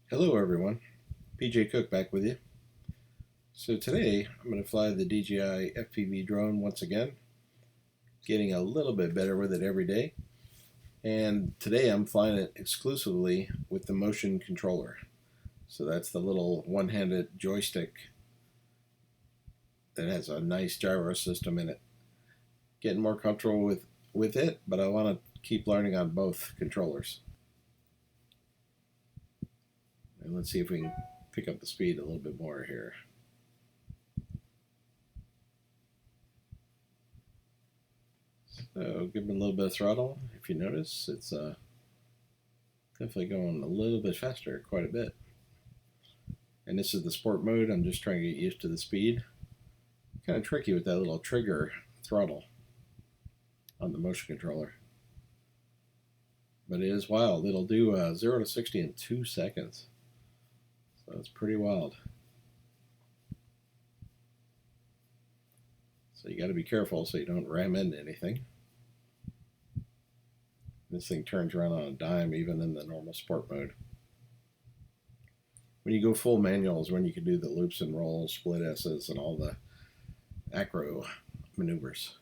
Hello everyone, PJ Cook back with you. So today I'm going to fly the DJI FPV drone once again, getting a little bit better with it every day. And today I'm flying it exclusively with the motion controller. So that's the little one-handed joystick that has a nice gyro system in it. Getting more comfortable with it, but I want to keep learning on both controllers. And let's see if we can pick up the speed a little bit more here. So give it a little bit of throttle. If you notice, it's definitely going a little bit faster, quite a bit. And this is the sport mode. I'm just trying to get used to the speed. Kind of tricky with that little trigger throttle on the motion controller. But it is wild. It'll do 0 to 60 in 2 seconds. So it's pretty wild. So you got to be careful so you don't ram into anything. This thing turns around on a dime even in the normal sport mode. When you go full manual is when you can do the loops and rolls, split S's, and all the acro maneuvers.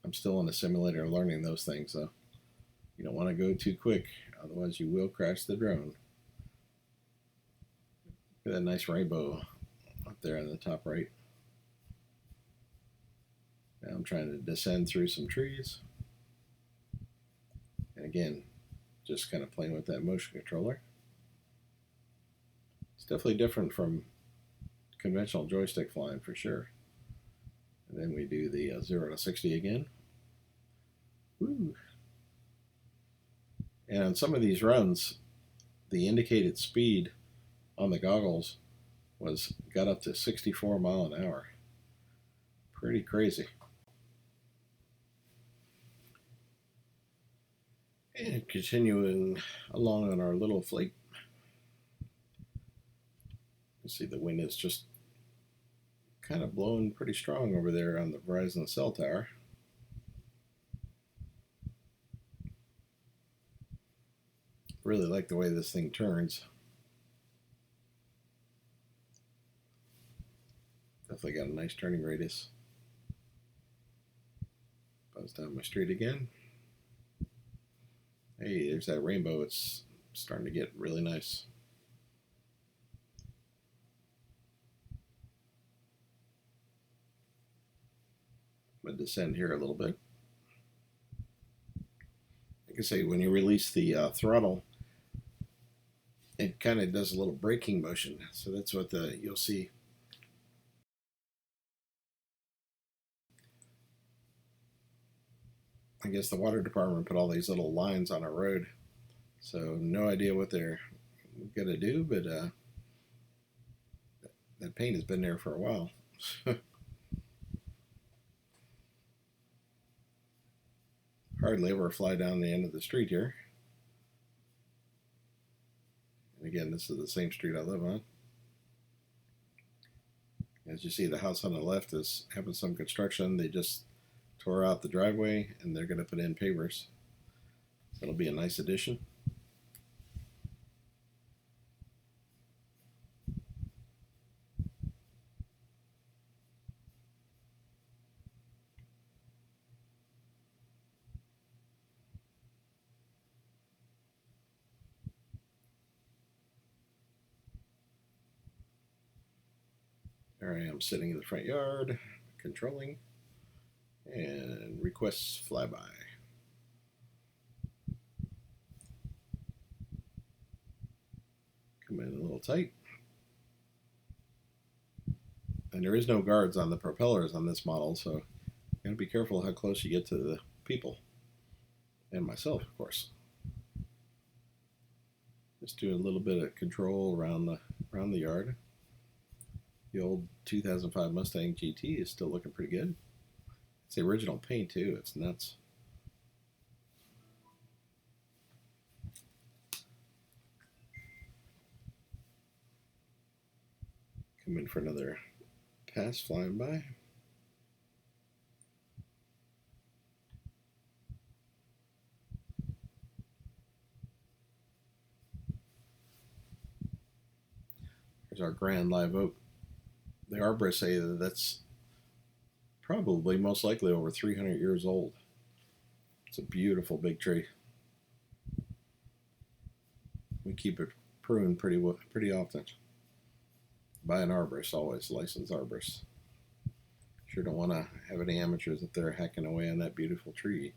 I'm still in the simulator learning those things, so you don't want to go too quick, otherwise you will crash the drone. Look at that nice rainbow up there in the top right. Now I'm trying to descend through some trees. And again, just kind of playing with that motion controller. It's definitely different from conventional joystick flying for sure. And then we do the 0 to 60 again. Woo. And on some of these runs, the indicated speed on the goggles got up to 64 miles an hour. Pretty crazy. And continuing along on our little flight. You see the wind is just kind of blowing pretty strong over there on the Verizon cell tower. Really like the way this thing turns. Definitely got a nice turning radius. Buzz down my street again. Hey, there's that rainbow. It's starting to get really nice. I'm going to descend here a little bit. Like I say, when you release the throttle, it kind of does a little braking motion. So that's what you'll see. I guess the water department put all these little lines on our road. So no idea what they're going to do, but that paint has been there for a while. Hardly ever fly down the end of the street here. And again, this is the same street I live on. As you see, the house on the left is having some construction. They just tore out the driveway and they're going to put in pavers. So it'll be a nice addition. There I am sitting in the front yard, controlling, and requests flyby. Come in a little tight. And there is no guards on the propellers on this model, so you gotta be careful how close you get to the people. And myself, of course. Just do a little bit of control around the yard. The old 2005 Mustang GT is still looking pretty good. It's the original paint too. It's nuts. Come in for another pass flying by. There's our grand live oak. The arborists say that that's probably most likely over 300 years old. It's a beautiful big tree. We keep it pruned pretty often. By an arborist, always licensed arborist. Sure don't want to have any amateurs up there hacking away on that beautiful tree.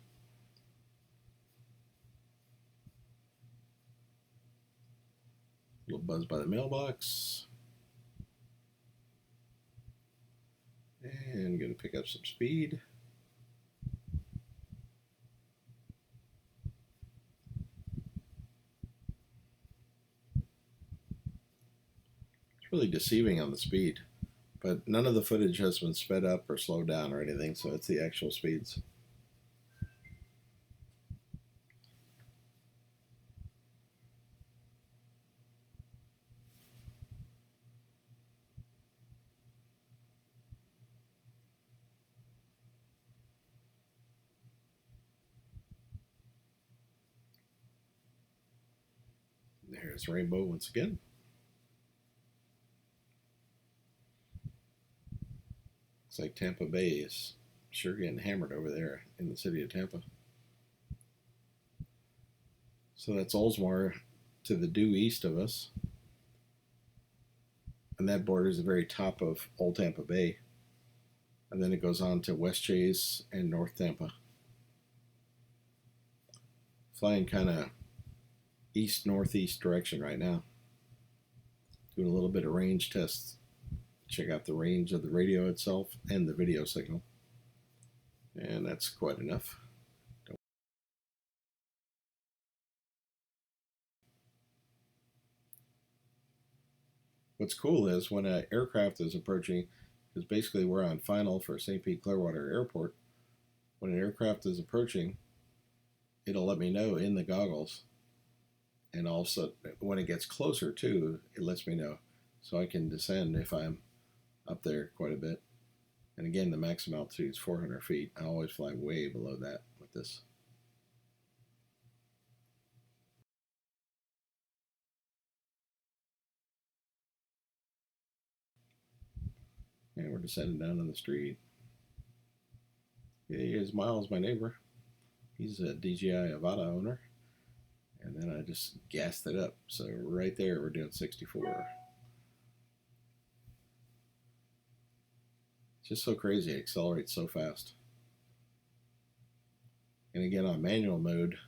A little buzz by the mailbox. And going to pick up some speed. It's really deceiving on the speed, but none of the footage has been sped up or slowed down or anything, so it's the actual speeds. There's Rainbow once again. Looks like Tampa Bay is sure getting hammered over there in the city of Tampa. So that's Oldsmar to the due east of us. And that borders the very top of Old Tampa Bay. And then it goes on to West Chase and North Tampa. Flying kind of east-northeast direction right now. Doing a little bit of range tests. Check out the range of the radio itself and the video signal. And that's quite enough. What's cool is when an aircraft is approaching, because basically we're on final for St. Pete Clearwater Airport, when an aircraft is approaching, it'll let me know in the goggles. And also when it gets closer too, it lets me know. So I can descend if I'm up there quite a bit. And again, the maximum altitude is 400 feet. I always fly way below that with this. And we're descending down on the street. Yeah, here's Miles, my neighbor. He's a DJI FPV I owner. And then I just gassed it up. So right there, we're doing 64. It's just so crazy. It accelerates so fast. And again, on manual mode,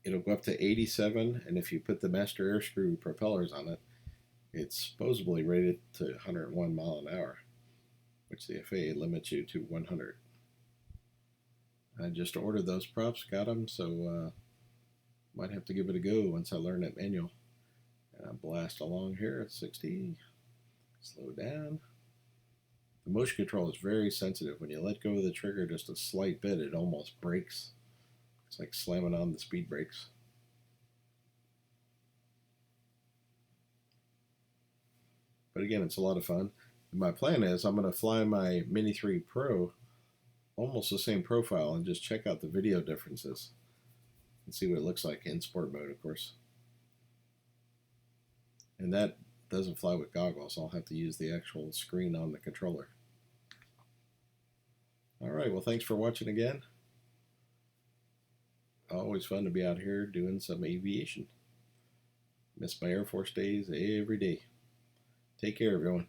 it'll go up to 87. And if you put the master air screw propellers on it, it's supposedly rated to 101 mile an hour, which the FAA limits you to 100. I just ordered those props, got them, so might have to give it a go once I learn that manual. And I blast along here at 60. Slow down. The motion control is very sensitive. When you let go of the trigger just a slight bit, it almost breaks. It's like slamming on the speed brakes. But again, it's a lot of fun. My plan is I'm going to fly my Mini 3 Pro almost the same profile and just check out the video differences and see what it looks like in sport mode, of course. And that doesn't fly with goggles. I'll have to use the actual screen on the controller. All right, well, thanks for watching again. Always fun to be out here doing some aviation. Miss my Air Force days every day. Take care, everyone.